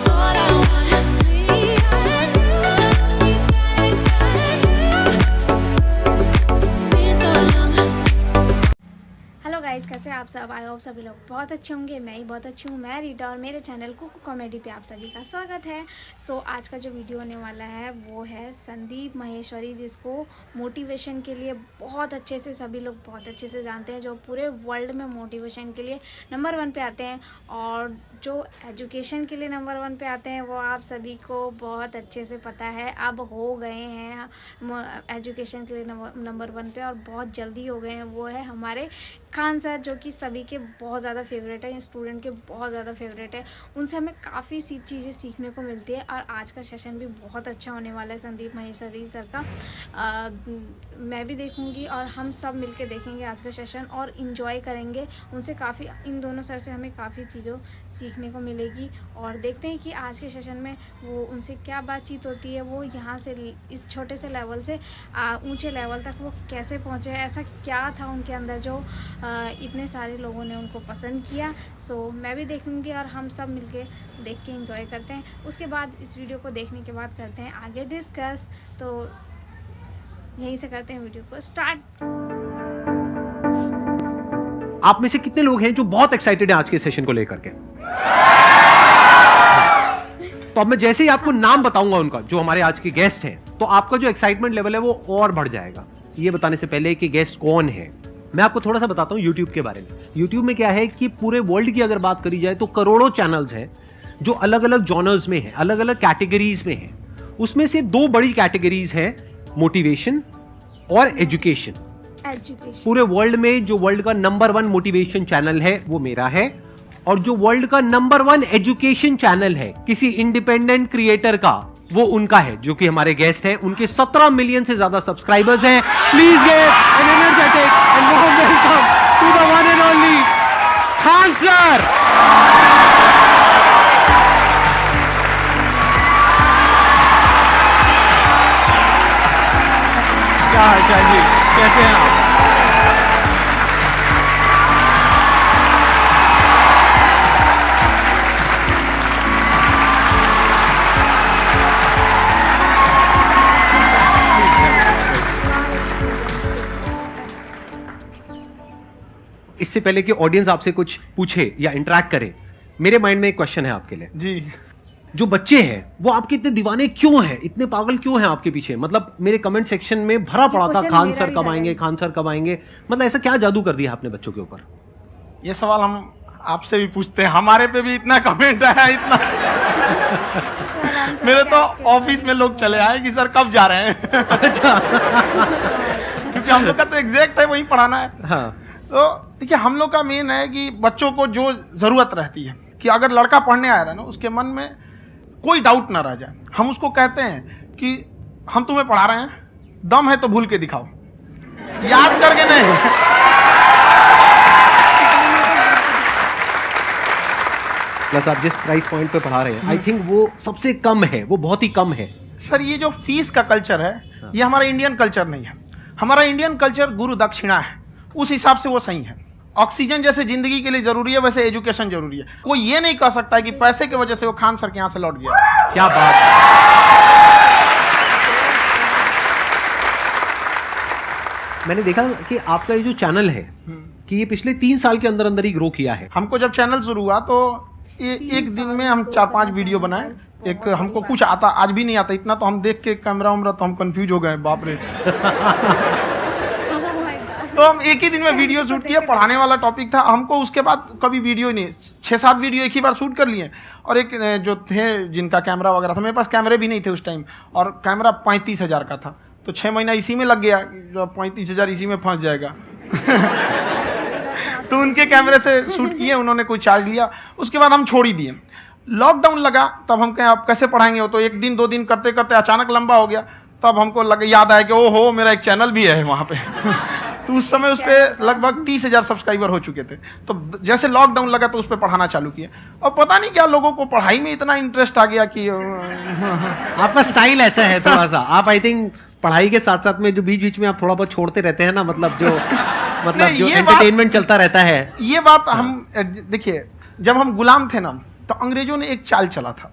All I wanna be and be so long. Hello guys, कैसे हैं आप सब? आई होप सभी लोग बहुत अच्छे होंगे। मैं ही बहुत अच्छी हूँ। मैं रीटा और मेरे चैनल कुकू कॉमेडी पे आप सभी का स्वागत है। सो आज का जो वीडियो होने वाला है वो है संदीप माहेश्वरी, जिसको मोटिवेशन के लिए बहुत अच्छे से सभी लोग बहुत अच्छे से जानते हैं, जो पूरे वर्ल्ड में मोटिवेशन के लिए नंबर 1 पे आते हैं, और जो एजुकेशन के लिए नंबर 1 पे आते हैं वो आप सभी को बहुत अच्छे से पता है। अब हो गए हैं एजुकेशन के लिए नंबर 1 पे, और बहुत जल्दी हो गए हैं। वो है हमारे खान सर, जो कि सभी के बहुत ज़्यादा फेवरेट है, स्टूडेंट के बहुत ज़्यादा फेवरेट है। उनसे हमें काफ़ी सी चीज़ें सीखने को मिलती है, और आज का सेशन भी बहुत अच्छा होने वाला है संदीप माहेश्वरी सर का। मैं भी देखूंगी और हम सब मिलके देखेंगे आज का सेशन और इन्जॉय करेंगे। उनसे काफ़ी, इन दोनों सर से हमें काफ़ी चीज़ों सीखने को मिलेगी, और देखते हैं कि आज के सेशन में वो उनसे क्या बातचीत होती है। वो यहाँ से इस छोटे से लेवल से ऊंचे लेवल तक वो कैसे पहुँचे, ऐसा क्या था उनके अंदर जो इतने सारे लोगों ने उनको पसंद किया। सो मैं भी देखूंगी और हम सब मिलके देख के एंजॉय करते हैं। उसके बाद इस वीडियो को देखने के बाद करते हैं आगे डिस्कस। तो यहीं से करते हैं वीडियो को स्टार्ट। आप में से कितने लोग हैं जो बहुत एक्साइटेड हैं आज के सेशन को लेकर के? तो अब मैं जैसे ही आपको नाम बताऊंगा उनका, जो हमारे आज के गेस्ट हैं, तो आपका जो एक्साइटमेंट लेवल है वो और बढ़ जाएगा। ये बताने से पहले कि गेस्ट कौन है, मैं आपको थोड़ा सा बताता हूँ यूट्यूब के बारे में। यूट्यूब में क्या है कि पूरे वर्ल्ड की अगर बात करी जाए तो करोड़ों चैनल्स हैं जो अलग अलग जॉनर्स में हैं, अलग अलग कैटेगरीज में हैं। उसमें से 2 बड़ी कैटेगरीज हैं, मोटिवेशन और एजुकेशन। पूरे वर्ल्ड में जो वर्ल्ड का नंबर 1 मोटिवेशन चैनल है वो मेरा है, और जो वर्ल्ड का नंबर 1 एजुकेशन चैनल है किसी इंडिपेंडेंट क्रिएटर का, वो उनका है, जो कि हमारे गेस्ट हैं। उनके 17 मिलियन से ज्यादा सब्सक्राइबर्स हैं। Please give an energetic and warm welcome to the one and only Khan sir. क्या हाल चाल जी, कैसे हैं आप? इससे पहले कि ऑडियंस आपसे कुछ पूछे या इंटरेक्ट करे, मेरे माइंड में एक क्वेश्चन है आपके लिए जी। जो बच्चे हैं वो आपके इतने दीवाने क्यों हैं, इतने पागल क्यों हैं आपके पीछे? मतलब मेरे कमेंट सेक्शन में भरा पड़ा था, खान सर कब आएंगे, खान सर कब आएंगे। मतलब ऐसा क्या जादू कर दिया आपने बच्चों के ऊपर? ये सवाल हम आपसे भी पूछते हैं, हमारे पे भी इतना कमेंट आया, इतना मेरे तो ऑफिस में लोग चले आए कि सर कब जा रहे हैं। अच्छा। क्योंकि हम लोग का तो एग्जैक्ट है, वही पढ़ाना है। हाँ। तो देखिए, हम लोग का मेन है कि बच्चों को जो जरूरत रहती है, कि अगर लड़का पढ़ने आ रहा है ना, उसके मन में कोई डाउट ना रह जाए। हम उसको कहते हैं कि हम तुम्हें पढ़ा रहे हैं, दम है तो भूल के दिखाओ, याद करके नहीं। प्लस आप जिस प्राइस पॉइंट पे पढ़ा रहे हैं, आई थिंक वो सबसे कम है, वो बहुत ही कम है। सर, ये जो फीस का कल्चर है, ये हमारा इंडियन कल्चर नहीं है। हमारा इंडियन कल्चर गुरु दक्षिणा है, उस हिसाब से वो सही है। ऑक्सीजन जैसे जिंदगी के लिए जरूरी है, वैसे एजुकेशन जरूरी है। कोई ये नहीं कह सकता है कि पैसे की वजह से वो खान सर के यहाँ से लौट गया। क्या बात है। मैंने देखा कि आपका ये जो चैनल है कि ये पिछले 3 साल के अंदर अंदर ही ग्रो किया है। हमको जब चैनल शुरू हुआ तो एक दिन में हम 4-5 वीडियो बनाए। एक हमको कुछ आता, आज भी नहीं आता इतना, तो हम देख के कैमरा उमरा तो हम कंफ्यूज हो गए, बाप रे। तो हम एक ही दिन में वीडियो शूट किया, पढ़ाने वाला टॉपिक था हमको। उसके बाद कभी वीडियो नहीं, 6-7 वीडियो एक ही बार शूट कर लिए। और एक जो थे जिनका कैमरा वगैरह था, मेरे पास कैमरे भी नहीं थे उस टाइम, और कैमरा 35,000 का था, तो 6 महीना इसी में लग गया, जो 35,000 इसी में फंस जाएगा। तो उनके कैमरे से शूट किए, उन्होंने कोई चार्ज लिया, उसके बाद हम छोड़ ही दिए। लॉकडाउन लगा, तब हम कहें आप कैसे पढ़ाएंगे, हो तो 1 दिन 2 दिन करते करते अचानक लंबा हो गया। तब हमको याद आया कि ओहो, मेरा एक चैनल भी है वहाँ पे। तो उस समय उस पर लगभग 30,000 सब्सक्राइबर हो चुके थे। तो जैसे लॉकडाउन लगा तो उस पर पढ़ाना चालू किया, और पता नहीं क्या लोगों को पढ़ाई में इतना इंटरेस्ट आ गया कि आपका स्टाइल ऐसा है थोड़ा सा, आप आई थिंक पढ़ाई के साथ साथ में जो बीच बीच में आप थोड़ा बहुत छोड़ते रहते हैं ना, मतलब जो एंटरटेनमेंट चलता रहता है। ये बात हम देखिए, जब हम गुलाम थे ना, तो अंग्रेजों ने एक चाल चला था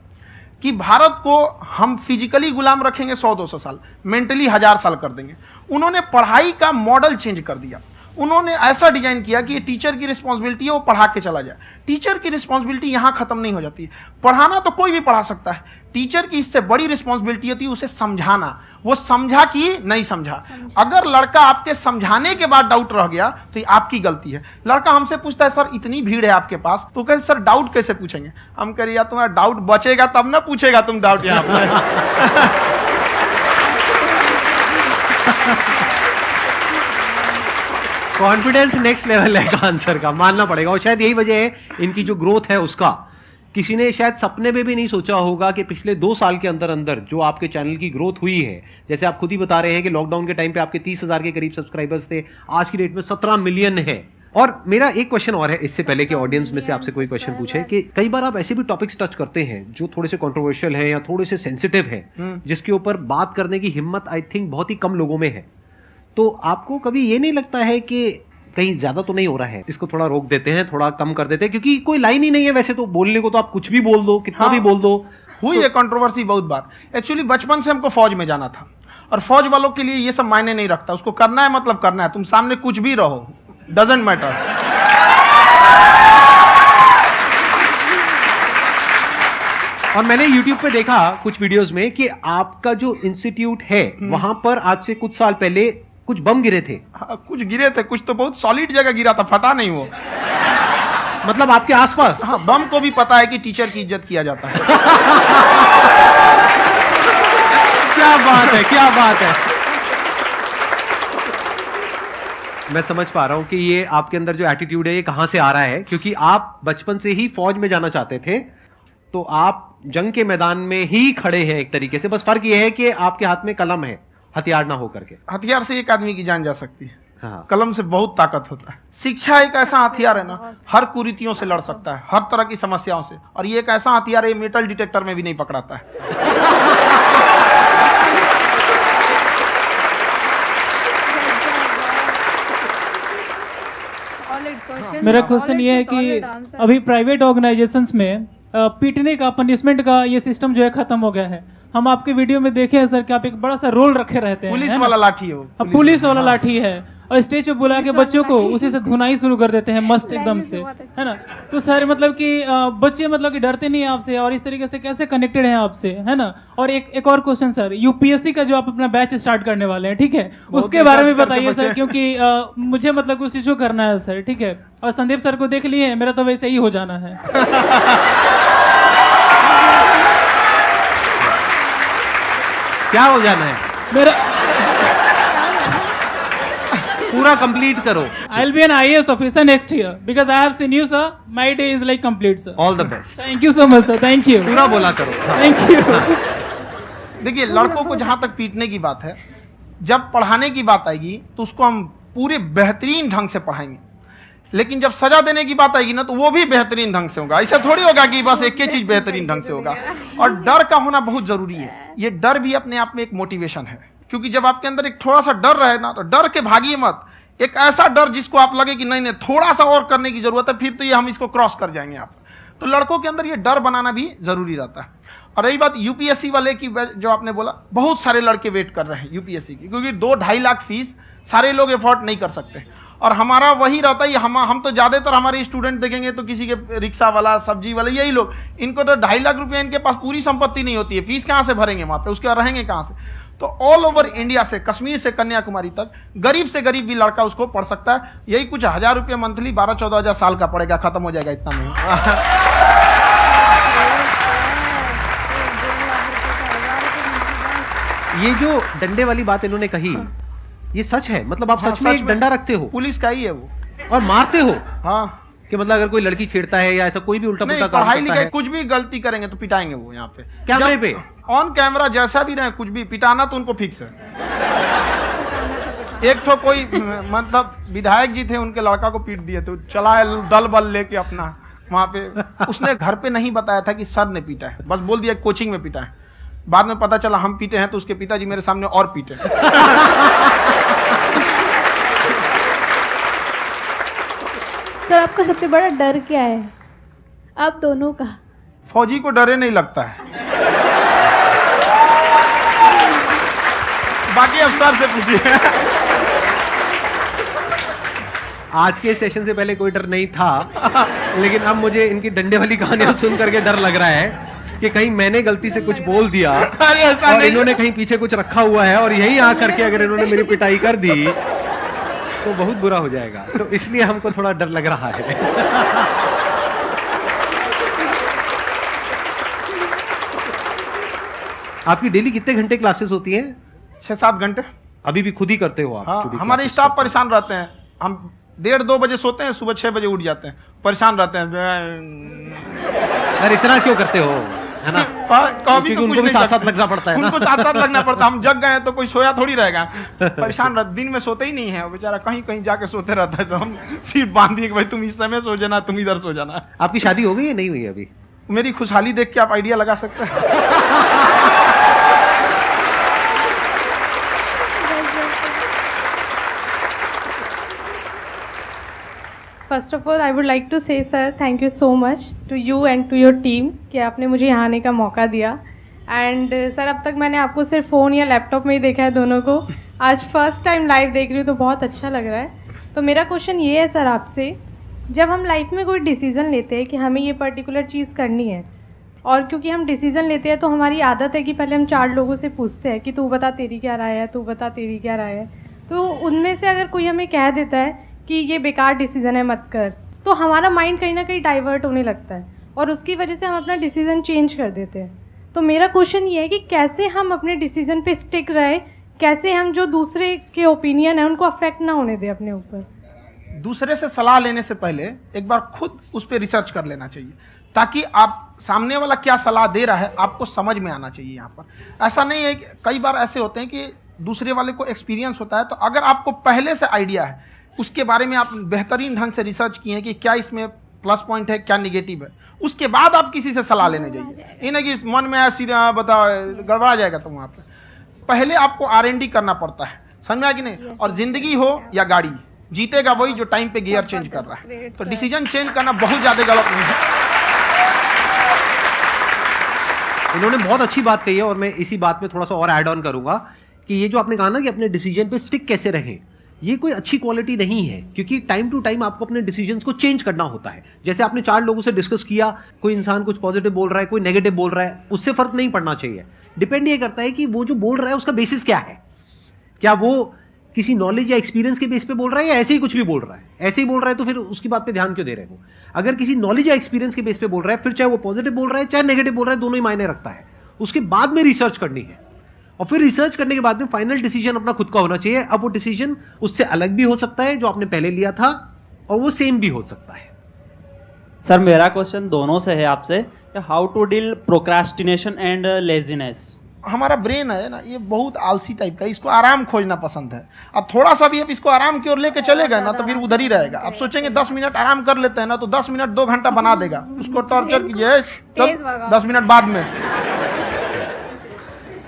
कि भारत को हम फिजिकली गुलाम रखेंगे 100-200 साल, मेंटली 1000 साल कर देंगे। उन्होंने पढ़ाई का मॉडल चेंज कर दिया। उन्होंने ऐसा डिजाइन किया कि ये टीचर की रिस्पॉन्सिबिलिटी है, वो पढ़ा के चला जाए। टीचर की रिस्पॉन्सिबिलिटी यहाँ खत्म नहीं हो जाती है। पढ़ाना तो कोई भी पढ़ा सकता है, टीचर की इससे बड़ी रिस्पॉन्सिबिलिटी होती है उसे समझाना। वो समझा कि नहीं समझा। अगर लड़का आपके समझाने के बाद डाउट रह गया तो ये आपकी गलती है। लड़का हमसे पूछता है सर इतनी भीड़ है आपके पास, तो कहते सर डाउट कैसे पूछेंगे? हम कह रहे यार तुम्हारा डाउट बचेगा तब ना पूछेगा तुम डाउट यहाँ पर। कॉन्फिडेंस नेक्स्ट लेवल है का आंसर का, मानना पड़ेगा। और शायद यही वजह है इनकी जो ग्रोथ है उसका। किसी ने शायद सपने में भी नहीं सोचा होगा कि पिछले 2 साल के अंदर अंदर जो आपके चैनल की ग्रोथ हुई है, जैसे आप खुद ही बता रहे हैं कि लॉकडाउन के टाइम पे आपके 30,000 के करीब सब्सक्राइबर्स थे, आज की डेट में 17 मिलियन है। और मेरा एक क्वेश्चन और है, इससे पहले कि ऑडियंस में से आपसे कोई क्वेश्चन पूछे, कि कई बार आप ऐसे भी टॉपिक्स टच करते हैं जो थोड़े से कंट्रोवर्शियल हैं या थोड़े से सेंसिटिव हैं, जिसके ऊपर बात करने की हिम्मत आई थिंक बहुत ही कम लोगों में है। तो आपको कभी ये नहीं लगता है कि कहीं ज्यादा तो नहीं हो रहा है, इसको थोड़ा रोक देते हैं, थोड़ा कम कर देते हैं? क्योंकि कोई लाइन ही नहीं है वैसे तो बोलने को, तो आप कुछ भी बोल दो, कितना भी बोल दो। हुई है कंट्रोवर्सी बहुत बार। एक्चुअली बचपन से हमको फौज में जाना था, और फौज वालों के लिए ये सब मायने नहीं रखता। उसको करना है मतलब करना है, तुम सामने कुछ भी रहो, डजंट मैटर। और मैंने YouTube पे देखा कुछ वीडियोस में कि आपका जो इंस्टीट्यूट है वहां पर आज से कुछ साल पहले कुछ बम गिरे थे। हाँ, कुछ गिरे थे, कुछ तो बहुत सॉलिड जगह गिरा था, फटा नहीं वो। मतलब आपके आसपास? हाँ, बम को भी पता है कि टीचर की इज्जत किया जाता है। क्या बात है, क्या बात है। मैं समझ पा रहा हूं कि ये आपके अंदर जो एटीट्यूड है ये कहां से आ रहा है, क्योंकि आप बचपन से ही फौज में जाना चाहते थे, तो आप जंग के मैदान में ही खड़े हैं एक तरीके से। बस फर्क ये है कि आपके हाथ में कलम है, हथियार ना हो करके। हथियार से एक आदमी की जान जा सकती है, हाँ। कलम से बहुत ताकत होता है। शिक्षा एक ऐसा हथियार है ना, हर कुरीतियों से लड़ सकता है, हर तरह की समस्याओं से। और ये एक ऐसा हथियार है, मेटल डिटेक्टर में भी नहीं पकड़ाता है। मेरा क्वेश्चन ये है कि अभी प्राइवेट ऑर्गेनाइजेशंस में पीटने का, पनिशमेंट का ये सिस्टम जो है खत्म हो गया है। हम आपके वीडियो में देखे हैं सर कि आप एक बड़ा सा रोल रखे रहते हैं, पुलिस है वाला ना? लाठी है वो, पुलिस वाला लाठी है, और स्टेज पे बुला के बच्चों को उसी से धुनाई शुरू कर देते हैं मस्त एकदम से, है ना? तो सर मतलब कि बच्चे मतलब कि डरते नहीं है आपसे, और इस तरीके से कैसे कनेक्टेड हैं आपसे, है ना? और एक और क्वेश्चन सर, यूपीएससी का जो आप अपना बैच स्टार्ट करने वाले हैं, ठीक है, उसके बारे में बताइए सर, क्योंकि मुझे मतलब कुछ इशू करना है सर, ठीक है? और संदीप सर को देख लिए, मेरा तो वैसे ही हो जाना है। क्या हो जाना है? मेरा पूरा कंप्लीट करो। I'll be an IAS officer next year because I have seen you, sir. My day is like complete, sir. All the best. Thank you so much, sir. Thank you. पूरा बोला करो। Thank you. देखिए, लड़कों को जहां तक पीटने की बात है, जब पढ़ाने की बात आएगी तो उसको हम पूरे बेहतरीन ढंग से पढ़ाएंगे। लेकिन जब सजा देने की बात आएगी ना, तो वो भी बेहतरीन ढंग से होगा। ऐसा थोड़ी होगा कि बस एक ही चीज बेहतरीन ढंग से होगा। और डर का होना बहुत जरूरी है। ये डर भी अपने आप में एक मोटिवेशन है, क्योंकि जब आपके अंदर एक थोड़ा सा डर रहे ना, तो डर के भागिए मत। एक ऐसा डर जिसको आप लगे कि नहीं नहीं थोड़ा सा और करने की जरूरत है, फिर तो ये हम इसको क्रॉस कर जाएंगे आप। तो लड़कों के अंदर ये डर बनाना भी जरूरी रहता है। और रही बात यूपीएससी वाले की, जो आपने बोला, बहुत सारे लड़के वेट कर रहे हैं यूपीएससी की, क्योंकि 2-2.5 लाख फीस सारे लोग एफोर्ड नहीं कर सकते। और हमारा वही रहता है, हम तो ज़्यादातर हमारे स्टूडेंट देखेंगे तो किसी के रिक्शा वाला, सब्जी वाला, यही लोग, इनको तो 2.5 लाख रुपया, इनके पास पूरी संपत्ति नहीं होती है, फीस कहाँ से भरेंगे वहाँ पे, उसके बाद रहेंगे कहाँ से? तो ऑल ओवर इंडिया से, कश्मीर से कन्याकुमारी तक, गरीब से गरीब भी लड़का उसको पढ़ सकता है। यही कुछ 1000 रुपये मंथली, 12-14 हज़ार साल का पड़ेगा, खत्म हो जाएगा इतना में। ये जो डंडे वाली बात इन्होंने कही, ये सच है? मतलब आप सच में एक डंडा रखते हो? पुलिस का ही है वो। और मारते हो? हाँ, कि मतलब अगर कोई लड़की छेड़ता है या ऐसा कोई भी उल्टा नहीं, पुल्टा काम पढ़ाई करता लिखाई है, कुछ भी गलती करेंगे तो पिटाएंगे वो यहाँ पे, कैमरे पे, ऑन कैमरा, जैसा भी रहे, कुछ भी पिटाना तो उनको फिक्स है। एक तो कोई मतलब विधायक जी थे, उनके लड़का को पीट दिए, तो चला है दल बल लेके अपना वहां पे। उसने घर पे नहीं बताया था कि सर ने पीटा है, बस बोल दिया कोचिंग में पीटा है। बाद में पता चला हम पीटे हैं, तो उसके पिताजी मेरे सामने और पीटे। सर आपका सबसे बड़ा डर क्या है, आप दोनों का? फौजी को डरे नहीं लगता है। बाकी अब सर से पूछिए। आज के सेशन से पहले कोई डर नहीं था, लेकिन अब मुझे इनकी डंडे वाली कहानियां सुन करके डर लग रहा है कि कहीं मैंने गलती से कुछ बोल दिया अरे ऐसा और नहीं। इन्होंने कहीं पीछे कुछ रखा हुआ है और यही आ करके अगर इन्होंने मेरी पिटाई कर दी तो बहुत बुरा हो जाएगा, तो इसलिए हमको थोड़ा डर लग रहा है। आपकी डेली कितने घंटे क्लासेस होती हैं? 6-7 घंटे। अभी भी खुद ही करते हो आप? हाँ, जो भी हमारे classes स्टाफ करते परेशान रहते हैं। हम 1:30-2 बजे सोते हैं, सुबह 6 बजे उठ जाते हैं, परेशान रहते हैं। हो? यार इतना क्यों करते हो, है ना? कभी क्योंकि तो उनको कुछ भी नहीं साथ साथ करते। लगना पड़ता है ना। उनको साथ साथ लगना पड़ता है। हम जग गए हैं तो कोई सोया थोड़ी रहेगा, परेशान रहते, दिन में सोते ही नहीं है बेचारा, कहीं कहीं जाके सोते रहता है। तो हम सीट बांध दिए कि भाई तुम इस समय सो जाना, तुम इधर सो जाना। आपकी शादी हो गई या नहीं हुई अभी? मेरी खुशहाली देख के आप आइडिया लगा सकते हैं। First of all I would like to say sir thank you so much to you and to your team कि आपने मुझे यहाँ आने का मौका दिया। एंड सर अब तक मैंने आपको सिर्फ फ़ोन या लैपटॉप में ही देखा है दोनों को, आज फर्स्ट टाइम लाइव देख रही हूँ तो बहुत अच्छा लग रहा है। तो मेरा क्वेश्चन ये है सर आपसे, जब हम लाइफ में कोई डिसीज़न लेते हैं कि हमें ये पर्टिकुलर चीज़ करनी है, और क्योंकि हम डिसीज़न लेते हैं तो हमारी आदत है कि पहले हम 4 लोगों से पूछते हैं कि तू बता तेरी क्या राय है, तू बता तेरी क्या राय है। तो उनमें से अगर कोई हमें कह देता है कि ये बेकार डिसीज़न है मत कर, तो हमारा माइंड कहीं ना कहीं डाइवर्ट होने लगता है और उसकी वजह से हम अपना डिसीज़न चेंज कर देते हैं। तो मेरा क्वेश्चन ये है कि कैसे हम अपने डिसीज़न पे स्टिक रहे, कैसे हम जो दूसरे के ओपिनियन है उनको अफेक्ट ना होने दें अपने ऊपर। दूसरे से सलाह लेने से पहले एक बार खुद उस पर रिसर्च कर लेना चाहिए, ताकि आप सामने वाला क्या सलाह दे रहा है आपको समझ में आना चाहिए। यहाँ पर ऐसा नहीं है कि कई बार ऐसे होते हैं कि दूसरे वाले को एक्सपीरियंस होता है, तो अगर आपको पहले से आइडिया है, उसके बारे में आप बेहतरीन ढंग से रिसर्च किए हैं कि क्या इसमें प्लस पॉइंट है, क्या निगेटिव है, उसके बाद आप किसी से सलाह लेने जाइए। ये नहीं कि मन में आया सीधा बताओ, गड़बड़ा जाएगा। तो वहाँ पर पहले आपको R&D करना पड़ता है, समझ में आया कि नहीं? और जिंदगी हो या गाड़ी, जीतेगा वही जो टाइम पे गियर चेंज कर रहा है। तो डिसीजन चेंज करना बहुत ज़्यादा गलत नहीं है। इन्होंने बहुत अच्छी बात कही है और मैं इसी बात में थोड़ा सा और ऐड ऑन करूंगा कि ये जो आपने कहा ना कि अपने डिसीजन पे स्टिक कैसे रहें, ये कोई अच्छी क्वालिटी नहीं है, क्योंकि टाइम टू टाइम आपको अपने डिसीजंस को चेंज करना होता है। जैसे आपने 4 लोगों से डिस्कस किया, कोई इंसान कुछ पॉजिटिव बोल रहा है, कोई नेगेटिव बोल रहा है, उससे फर्क नहीं पड़ना चाहिए। डिपेंड ये करता है कि वो जो बोल रहा है उसका बेसिस क्या है, क्या वो किसी नॉलेज या एक्सपीरियंस के बेस पे बोल रहा है या ऐसे ही कुछ भी बोल रहा है। ऐसे ही बोल रहा है तो फिर उसकी बात पे ध्यान क्यों दे रहे हो? अगर किसी नॉलेज या एक्सपीरियंस के बेस पे बोल रहा है, फिर चाहे वो पॉजिटिव बोल रहा है चाहे नेगेटिव बोल रहा है, दोनों ही मायने रखता है। उसके बाद में रिसर्च करनी है और फिर रिसर्च करने के बाद में फाइनल डिसीजन अपना खुद का होना चाहिए। अब वो डिसीजन उससे अलग भी हो सकता है जो आपने पहले लिया था, और वो सेम भी हो सकता है। सर मेरा क्वेश्चन दोनों से है आपसे, how to deal procrastination and laziness. हमारा ब्रेन है ना, ये बहुत आलसी टाइप का, इसको आराम खोजना पसंद है। अब थोड़ा सा भी अब इसको आराम की ओर लेके चले गए ना तो फिर उधर ही रहेगा। अब सोचेंगे 10 मिनट आराम कर लेते हैं ना, तो 10 मिनट 2 घंटा बना देगा। उसको टॉर्चर कीजिए तब 10 मिनट बाद में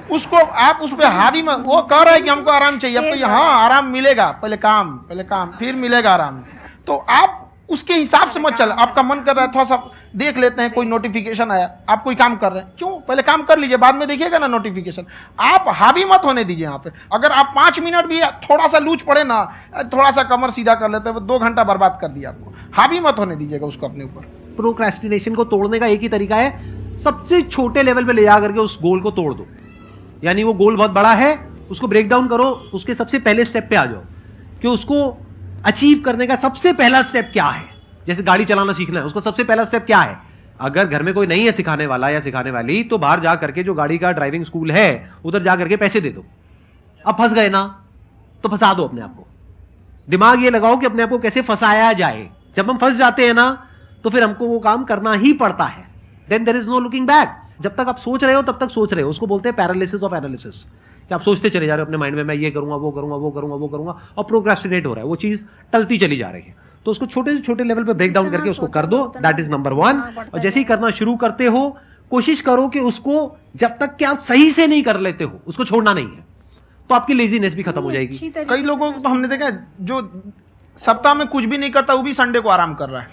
उसको आप उस पर हावी में, वो कह रहा है कि हमको आराम चाहिए, आपको हाँ आराम मिलेगा, पहले काम फिर मिलेगा आराम। तो आप उसके हिसाब से मत चल। आपका मन कर रहा है थोड़ा सा देख लेते हैं, कोई नोटिफिकेशन आया, आप कोई काम कर रहे हैं, क्यों पहले काम कर लीजिए, बाद में देखिएगा ना नोटिफिकेशन। आप हावी मत होने दीजिए यहाँ पे। अगर आप 5 मिनट भी थोड़ा सा लूज पड़े ना, थोड़ा सा कमर सीधा कर लेते हैं, 2 घंटा बर्बाद कर दिया आपको। हावी मत होने दीजिएगा उसको अपने ऊपर। प्रोक्रेस्टिनेशन को तोड़ने का एक ही तरीका है, सबसे छोटे लेवल पे ले जा करके उस गोल को तोड़ दो। यानी वो गोल बहुत बड़ा है, उसको ब्रेक डाउन करो, उसके सबसे पहले स्टेप पे आ जाओ कि उसको अचीव करने का सबसे पहला स्टेप क्या है। जैसे गाड़ी चलाना सीखना है, उसको सबसे पहला स्टेप क्या है। अगर घर में कोई नहीं है सिखाने वाला या सिखाने वाली, तो बाहर जा करके जो गाड़ी का ड्राइविंग स्कूल है उधर जा करके पैसे दे दो। अब फंस गए ना तो फंसा दो अपने आप को। दिमाग ये लगाओ कि अपने आप को कैसे फंसाया जाए। जब हम फंस जाते हैं ना तो फिर हमको वो काम करना ही पड़ता है। Then there is no looking back. जब तक आप सोच रहे हो तब तक सोच रहे हो, उसको बोलते हैं पैरालिसिस ऑफ एनालिसिस, कि आप सोचते चले जा रहे हो अपने माइंड में, मैं ये करूंगा वो करूंगा वो करूंगा वो करूंगा, और प्रोक्रेस्टिनेट हो रहा है, वो चीज टलती चली जा रही है। तो उसको छोटे से छोटे लेवल पे ब्रेक डाउन करके उसको कर दो, दैट इज नंबर 1। और जैसे ही करना शुरू करते हो, कोशिश करो कि उसको जब तक कि आप सही से नहीं कर लेते हो उसको छोड़ना नहीं है, तो आपकी लेजीनेस भी खत्म हो जाएगी। कई लोगों को तो हमने देखा है जो सप्ताह में कुछ भी नहीं करता, वो भी संडे को आराम कर रहा है।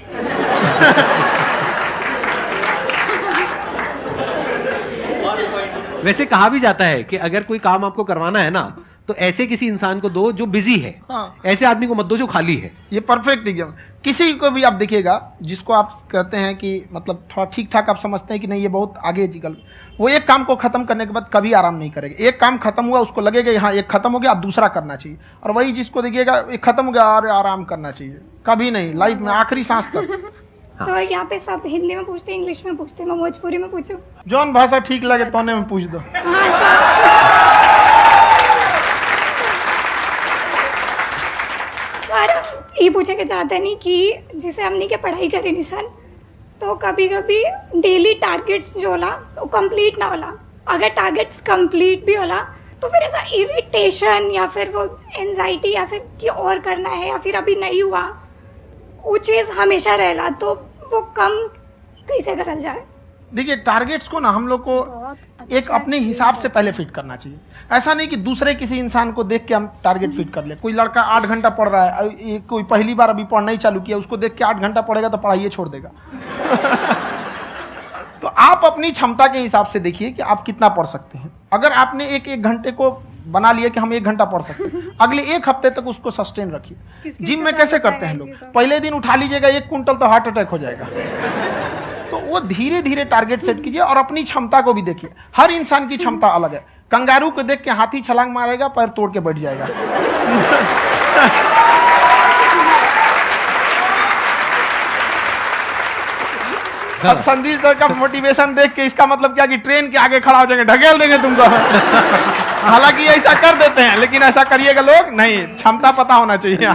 वैसे कहा भी जाता है कि अगर कोई काम आपको करवाना है ना, तो ऐसे किसी इंसान को दो जो बिजी है, हाँ। ऐसे आदमी को मत दो जो खाली है। ये परफेक्ट एग्जाम। किसी को भी आप देखिएगा जिसको आप कहते हैं कि मतलब थोड़ा ठीक ठाक आप समझते हैं कि नहीं ये बहुत आगे निकल, वो एक काम को खत्म करने के बाद कभी आराम नहीं करेगा। एक काम खत्म हुआ उसको लगेगा हाँ एक खत्म हो गया, अब दूसरा करना चाहिए। और वही जिसको देखिएगा एक खत्म हो गया और आराम करना चाहिए, कभी नहीं लाइफ में आखिरी सांस तक। सर यहाँ पे सब हिंदी में पूछते हैं, इंग्लिश में पूछते हैं, मैं भोजपुरी में पूछूं? जौन भाषा ठीक लगे तोने में पूछ दो। हाँ सर। सर ये पूछे के चाहते नहीं कि जैसे हमने के पढ़ाई करी नहीं सर, तो कभी कभी डेली टारगेट्स जो होला वो कंप्लीट ना होला। अगर टारगेट्स कंप्लीट भी होला तो फिर ऐसा इरिटेशन या फिर वो एंजाइटी या फिर कि और करना है या फिर अभी नहीं हुआ, वो चीज़ हमेशा रहेला, तो वो कम कैसे करल जाए? देखिए टारगेट्स को ना हम लोग को एक अपने हिसाब से पहले फिट करना चाहिए। ऐसा नहीं कि दूसरे किसी इंसान को देख के हम टारगेट फिट कर ले। कोई लड़का 8 घंटा पढ़ रहा है, कोई पहली बार अभी पढ़ना ही चालू किया, उसको देख के 8 घंटा पढ़ेगा तो पढ़ाइए छोड़ देगा। तो आप अपनी क्षमता के हिसाब से देखिए कि आप कितना पढ़ सकते हैं। अगर आपने एक घंटे को बना लिया कि हम 1 घंटा पढ़ सकते हैं, अगले 1 हफ्ते तक उसको सस्टेन रखिए। जिम में कैसे करते हैं लोग, पहले दिन उठा लीजिएगा 1 कुंटल तो हार्ट अटैक हो जाएगा। तो वो धीरे धीरे टारगेट सेट कीजिए और अपनी क्षमता को भी देखिए। हर इंसान की क्षमता अलग है। कंगारू को देख के हाथी छलांग मारेगा, पैर तोड़ के बैठ जाएगा। अब संदीप सर का मोटिवेशन देख के इसका मतलब क्या कि ट्रेन के आगे खड़ा हो जाएंगे, ढकेल देंगे तुमको। हालांकि ऐसा कर देते हैं, लेकिन ऐसा करिएगा लोग नहीं, क्षमता पता होना चाहिए।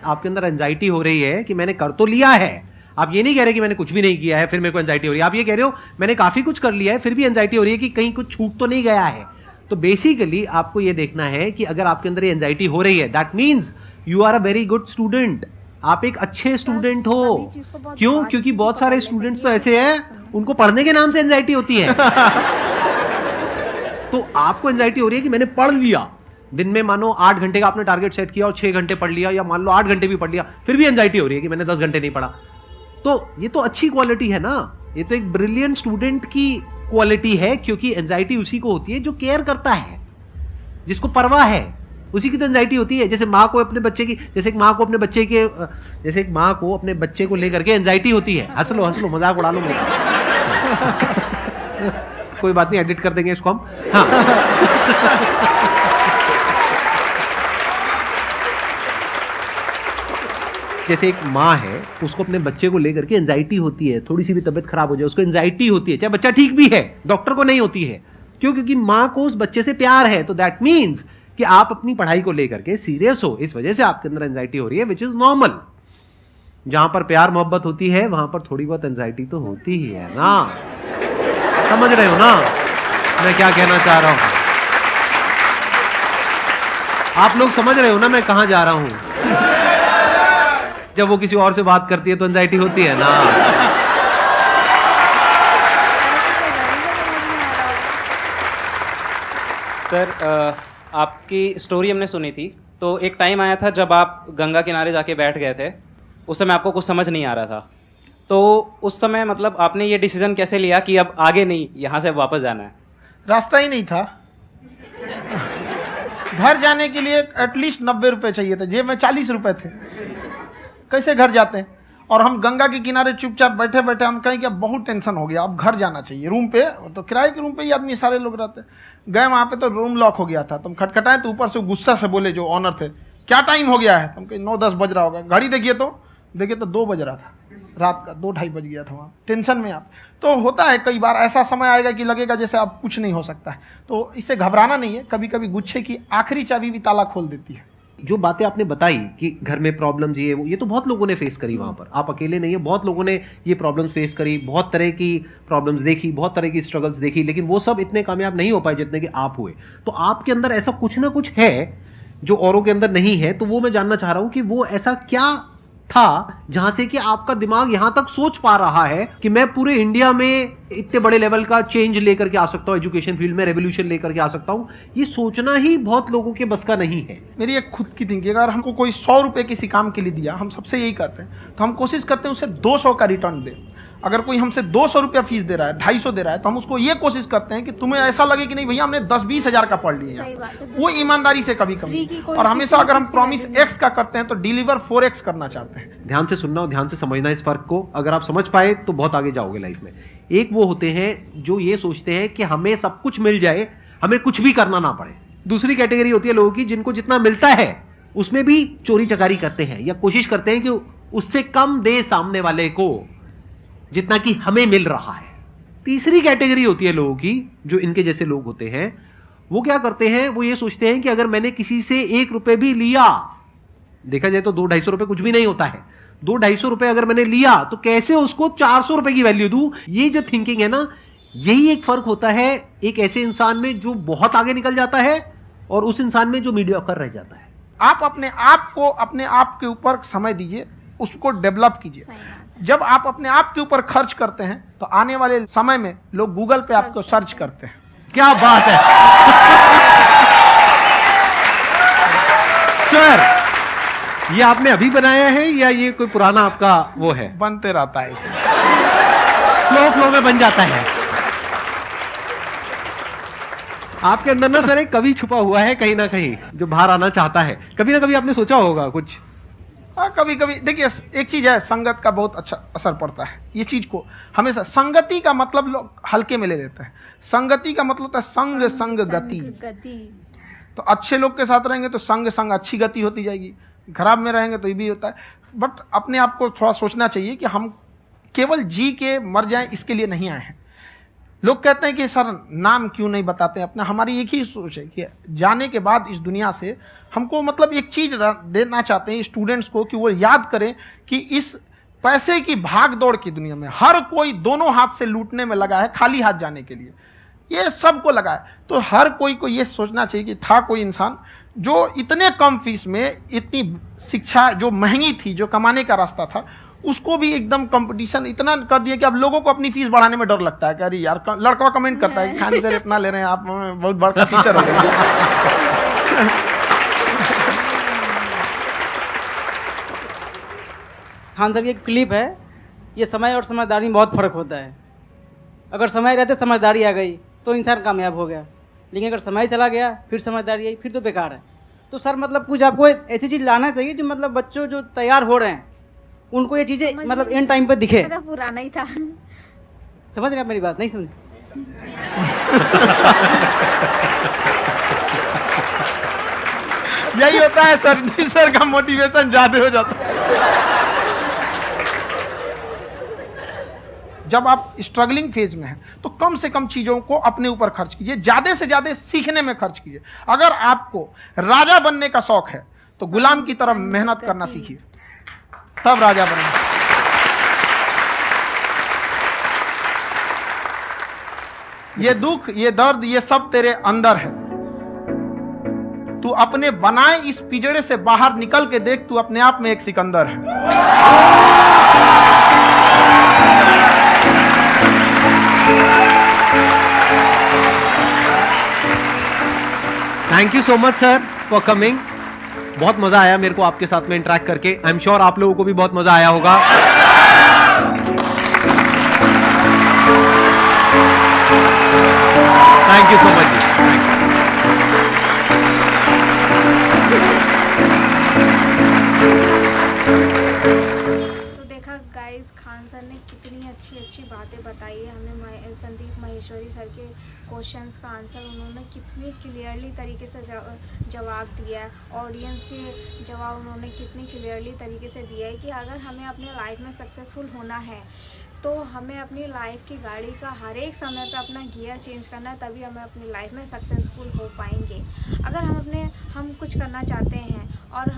आपके अंदर एंजाइटी हो रही है कि मैंने कर तो लिया है। आप ये नहीं कह रहे कि मैंने कुछ भी नहीं किया है फिर मेरे को एंजाइटी हो रही है। आप ये कह रहे हो मैंने काफी कुछ कर लिया है फिर भी एंजाइटी हो रही है कि कहीं कुछ छूट तो नहीं गया है। तो बेसिकली आपको ये देखना है कि अगर आपके अंदर ये एंजाइटी हो रही है, that means you are a very good student. आप एक अच्छे स्टूडेंट हो। क्यों? क्योंकि बहुत सारे स्टूडेंट्स तो ऐसे हैं उनको पढ़ने के नाम से एंजाइटी होती है। तो आपको एंजाइटी हो रही है कि मैंने पढ़ लिया। दिन में मानो 8 घंटे का आपने टारगेट सेट किया और 6 घंटे पढ़ लिया, या मान लो 8 घंटे भी पढ़ लिया, फिर भी एंजाइटी हो रही है कि मैंने 10 घंटे नहीं पढ़ा। तो ये तो अच्छी क्वालिटी है ना, ये तो एक ब्रिलियंट स्टूडेंट की क्वालिटी है। क्योंकि एंजाइटी उसी को होती है जो केयर करता है, जिसको परवाह है, उसी की तो एंजाइटी होती है। जैसे माँ को अपने बच्चे की, जैसे एक माँ को अपने बच्चे के, जैसे एक माँ को अपने बच्चे को लेकर के एंजाइटी होती है। हंस लो मजाक उड़ा लो मेरा। कोई बात नहीं, एडिट कर देंगे इसको हम। हाँ। जैसे एक माँ है, उसको अपने बच्चे को लेकर के एंजाइटी होती है, थोड़ी सी भी तबीयत खराब हो जाए उसको एंजाइटी होती है, चाहे बच्चा ठीक भी है, डॉक्टर को नहीं होती है। क्यों? क्योंकि माँ को उस बच्चे से प्यार है। तो दैट मीन्स कि आप अपनी पढ़ाई को लेकर के सीरियस हो, इस वजह से आपके अंदर एंजाइटी हो रही है, विच इज नॉर्मल। जहां पर प्यार मोहब्बत होती है वहां पर थोड़ी बहुत एंजाइटी तो होती ही है ना। समझ रहे हो ना मैं क्या कहना चाह रहा हूं? आप लोग समझ रहे हो ना मैं कहां जा रहा हूं? जब वो किसी और से बात करती है तो एंजाइटी होती है ना। सर आपकी स्टोरी हमने सुनी थी, तो एक टाइम आया था जब आप गंगा किनारे जाके बैठ गए थे। उस समय आपको कुछ समझ नहीं आ रहा था, तो उस समय मतलब आपने ये डिसीजन कैसे लिया कि अब आगे नहीं, यहाँ से वापस जाना है? रास्ता ही नहीं था। घर जाने के लिए एटलीस्ट 90 रुपये चाहिए थे, जेब में 40 रुपये थे। कैसे घर जाते हैं? और हम गंगा के किनारे चुपचाप बैठे बैठे हम कहें कि अब बहुत टेंशन हो गया, अब घर जाना चाहिए। रूम पे तो किराए के रूम पे ही आदमी सारे लोग रहते। गए वहाँ पे तो रूम लॉक हो गया था। तुम खटखटाए तो ऊपर से गुस्सा से बोले जो ऑनर थे, क्या टाइम हो गया है? तुम कहे 9-10 बज रहा होगा। घड़ी देखिए तो 2 बज रहा था रात का, 2-2:30 बज गया था वहाँ। टेंशन में आप तो होता है, कई बार ऐसा समय आएगा कि लगेगा जैसे अब कुछ नहीं हो सकता है। तो इससे घबराना नहीं है। कभी कभी गुच्छे की आखिरी चाबी भी ताला खोल देती है। जो बातें आपने बताई कि घर में प्रॉब्लम ये वो, ये तो बहुत लोगों ने फेस करी वहां पर। आप अकेले नहीं है, बहुत लोगों ने ये प्रॉब्लम्स फेस करी, बहुत तरह की प्रॉब्लम्स देखी, बहुत तरह की स्ट्रगल्स देखी, लेकिन वो सब इतने कामयाब नहीं हो पाए जितने कि आप हुए। तो आपके अंदर ऐसा कुछ ना कुछ है जो औरों के अंदर नहीं है। तो वो मैं जानना चाह रहा हूं कि वो ऐसा क्या था जहां से कि आपका दिमाग यहां तक सोच पा रहा है कि मैं पूरे इंडिया में इतने बड़े लेवल का चेंज लेकर के आ सकता हूं, एजुकेशन फील्ड में रेवोल्यूशन लेकर के आ सकता हूं। ये सोचना ही बहुत लोगों के बस का नहीं है। मेरी एक खुद की थिंकिंग, अगर हमको कोई 100 रुपये किसी काम के लिए दिया, हम सबसे यही करते हैं, तो हम कोशिश करते हैं उसे 200 का रिटर्न दें। अगर कोई हमसे 200 रुपया फीस दे रहा है, 250 दे रहा है, तो हम उसको ये कोशिश करते हैं कि तुम्हें ऐसा लगे कि नहीं भैया हमने 10-20 हज़ार का पढ़ लिया सही है, बात है, वो ईमानदारी से कभी फ्री की कभी। कोई और हमेशा किसी अगर हम चीज़ की प्रॉमिस वैल्यू X का करते हैं तो डिलीवर 4X करना चाहते हैं। ध्यान से सुनना और ध्यान से समझना इस फर्क को। अगर आप समझ पाए तो बहुत आगे जाओगे लाइफ में। एक वो होते हैं जो ये सोचते हैं कि हमें सब कुछ मिल जाए, हमें कुछ भी करना ना पड़े। दूसरी कैटेगरी होती है लोगों की जिनको जितना मिलता है उसमें भी चोरी चकारी करते हैं या कोशिश करते हैं कि उससे कम दे सामने वाले को जितना कि हमें मिल रहा है। तीसरी कैटेगरी होती है लोगों की जो इनके जैसे लोग होते हैं, वो क्या करते हैं, वो ये सोचते हैं कि अगर मैंने किसी से 1 रुपए भी लिया, देखा जाए तो 200-250 रुपए कुछ भी नहीं होता है, 200-250 रुपए अगर मैंने लिया तो कैसे उसको 400 रुपए की वैल्यू दूं। ये जो थिंकिंग है ना, यही एक फर्क होता है एक ऐसे इंसान में जो बहुत आगे निकल जाता है और उस इंसान में जो मीडियोकर रह जाता है। आप अपने आप को अपने आप के ऊपर समय दीजिए, उसको डेवलप कीजिए। सही बात है। जब आप अपने आप के ऊपर खर्च करते हैं तो आने वाले समय में लोग गूगल पे आपको सर्च करते हैं। क्या बात है सर, ये आपने अभी बनाया है या ये कोई पुराना आपका वो है? बनते रहता है इसे, फ्लो में बन जाता है। आपके अंदर ना सर एक कवि छुपा हुआ है कहीं ना कहीं जो बाहर आना चाहता है। कभी ना कभी आपने सोचा होगा कुछ? हाँ, कभी कभी देखिए एक चीज है, संगत का बहुत अच्छा असर पड़ता है। ये चीज को हमेशा संगति का मतलब लोग हल्के में ले लेते हैं। संगति का मतलब होता है संग संग गति। तो अच्छे लोग के साथ रहेंगे तो संग संग अच्छी गति होती जाएगी, खराब में रहेंगे तो ये भी होता है। बट अपने आप को थोड़ा सोचना चाहिए कि हम केवल जी के मर जाएं इसके लिए नहीं आए हैं। लोग कहते हैं कि सर नाम क्यों नहीं बताते अपना। हमारी एक ही सोच है कि जाने के बाद इस दुनिया से हमको मतलब एक चीज़ देना चाहते हैं स्टूडेंट्स को कि वो याद करें कि इस पैसे की भाग दौड़ की दुनिया में हर कोई दोनों हाथ से लूटने में लगा है, खाली हाथ जाने के लिए ये सबको लगा है। तो हर कोई को ये सोचना चाहिए कि था कोई इंसान जो इतने कम फीस में इतनी शिक्षा जो महंगी थी, जो कमाने का रास्ता था, उसको भी एकदम कंपटीशन इतना कर दिया कि अब लोगों को अपनी फीस बढ़ाने में डर लगता है कि अरे यार, लड़का कमेंट करता है खान सर इतना ले रहे हैं आप, बहुत बड़ा टीचर हो गए। खान सर की एक क्लिप है, ये समय और समझदारी में बहुत फ़र्क होता है। अगर समय रहते समझदारी आ गई तो इंसान कामयाब हो गया, लेकिन अगर समय चला गया फिर समझदारी आई फिर तो बेकार है। तो सर मतलब कुछ आपको ऐसी चीज़ लाना चाहिए जो मतलब बच्चों जो तैयार हो रहे हैं उनको ये चीज़ें मतलब इन टाइम पर दिखे। पुराना ही था। समझ रहे हैं आप मेरी बात? नहीं समझ? यही होता है सर, सर का मोटिवेशन ज्यादा हो जाता है। जब आप स्ट्रगलिंग फेज में हैं तो कम से कम चीजों को अपने ऊपर खर्च कीजिए, ज्यादा से ज्यादा सीखने में खर्च कीजिए। अगर आपको राजा बनने का शौक है तो गुलाम की तरह मेहनत करना सीखिए, तब राजा बनेंगे। ये दुख, ये दर्द, ये सब तेरे अंदर है। तू अपने बनाए इस पिंजड़े से बाहर निकल के देख, तू अपने आप में एक सिकंदर है। Thank you so much sir for coming. बहुत मजा आया मेरे को आपके साथ में इंटरेक्ट करके। आई एम श्योर आप लोगों को भी बहुत मजा आया होगा। थैंक यू सो मच जी, थैंक यू। तो देखा गाइस, खान सर ने कितनी अच्छी बातें बताई है हमें। संदीप माहेश्वरी सर के क्वेश्चंस का आंसर उन्होंने कितनी क्लियरली तरीके से जवाब दिया है। ऑडियंस के जवाब उन्होंने कितनी क्लियरली तरीके से दिया है कि अगर हमें अपने लाइफ में सक्सेसफुल होना है तो हमें अपनी लाइफ की गाड़ी का हर एक समय पे अपना गियर चेंज करना है, तभी हमें अपनी लाइफ में सक्सेसफुल हो पाएंगे। अगर हम कुछ करना चाहते हैं और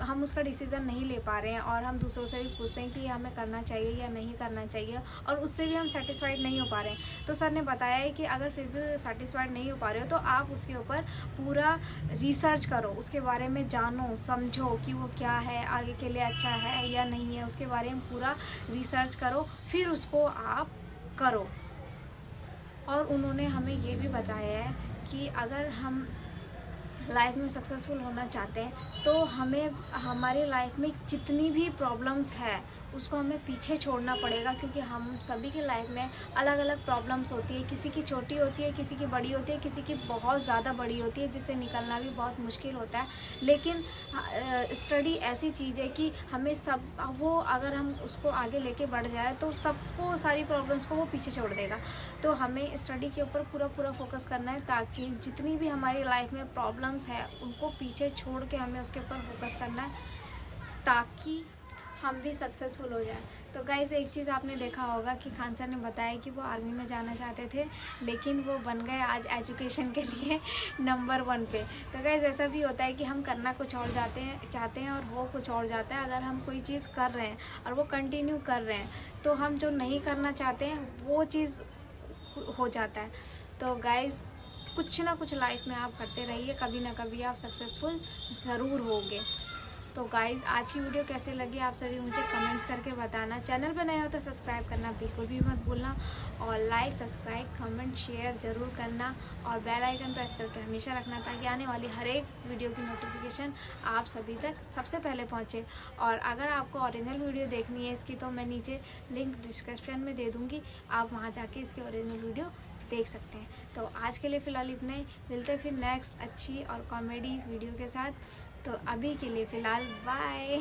हम उसका डिसीज़न नहीं ले पा रहे हैं और हम दूसरों से भी पूछते हैं कि हमें करना चाहिए या नहीं करना चाहिए और उससे भी हम सेटिस्फाइड नहीं हो पा रहे हैं, तो सर ने बताया है कि अगर फिर भी सेटिस्फाइड नहीं हो पा रहे हो तो आप उसके ऊपर पूरा रिसर्च करो, उसके बारे में जानो समझो कि वो क्या है, आगे के लिए अच्छा है या नहीं है, उसके बारे में पूरा रिसर्च करो, फिर उसको आप करो। और उन्होंने हमें ये भी बताया है कि अगर हम लाइफ में सक्सेसफुल होना चाहते हैं तो हमें हमारे लाइफ में जितनी भी प्रॉब्लम्स है उसको हमें पीछे छोड़ना पड़ेगा, क्योंकि हम सभी की लाइफ में अलग अलग प्रॉब्लम्स होती है। किसी की छोटी होती है, किसी की बड़ी होती है, किसी की बहुत ज़्यादा बड़ी होती है, जिससे निकलना भी बहुत मुश्किल होता है। लेकिन स्टडी ऐसी चीज़ है कि हमें सब वो अगर हम उसको आगे लेके बढ़ जाए तो सबको सारी प्रॉब्लम्स को वो पीछे छोड़ देगा। तो हमें स्टडी के ऊपर पूरा फोकस करना है, ताकि जितनी भी हमारी लाइफ में प्रॉब्लम्स है उनको पीछे छोड़ के हमें उसके ऊपर फोकस करना है, ताकि हम भी सक्सेसफुल हो जाए। तो गाइस, एक चीज़ आपने देखा होगा कि खान सर ने बताया कि वो आर्मी में जाना चाहते थे, लेकिन वो बन गए आज एजुकेशन के लिए नंबर 1 पे। तो गाइस, ऐसा भी होता है कि हम करना कुछ और चाहते हैं और हो कुछ और जाता है। अगर हम कोई चीज़ कर रहे हैं और वो कंटिन्यू कर रहे हैं, तो हम जो नहीं करना चाहते हैं वो चीज़ हो जाता है। तो गाइस, कुछ ना कुछ लाइफ में आप करते रहिए, कभी ना कभी आप सक्सेसफुल ज़रूर होंगे। तो गाइज़, आज की वीडियो कैसे लगी आप सभी मुझे कमेंट्स करके बताना। चैनल पर नए हो तो सब्सक्राइब करना बिल्कुल भी मत भूलना, और लाइक, सब्सक्राइब, कमेंट, शेयर ज़रूर करना, और बेल आइकन प्रेस करके हमेशा रखना, ताकि आने वाली हर एक वीडियो की नोटिफिकेशन आप सभी तक सबसे पहले पहुँचे। और अगर आपको ओरिजिनल वीडियो देखनी है इसकी, तो मैं नीचे लिंक डिस्क्रिप्शन में दे दूँगी, आप वहाँ जाके इसकी ओरिजिनल वीडियो देख सकते हैं। तो आज के लिए फ़िलहाल इतना ही, मिलते फिर नेक्स्ट अच्छी और कॉमेडी वीडियो के साथ। तो अभी के लिए फ़िलहाल बाय।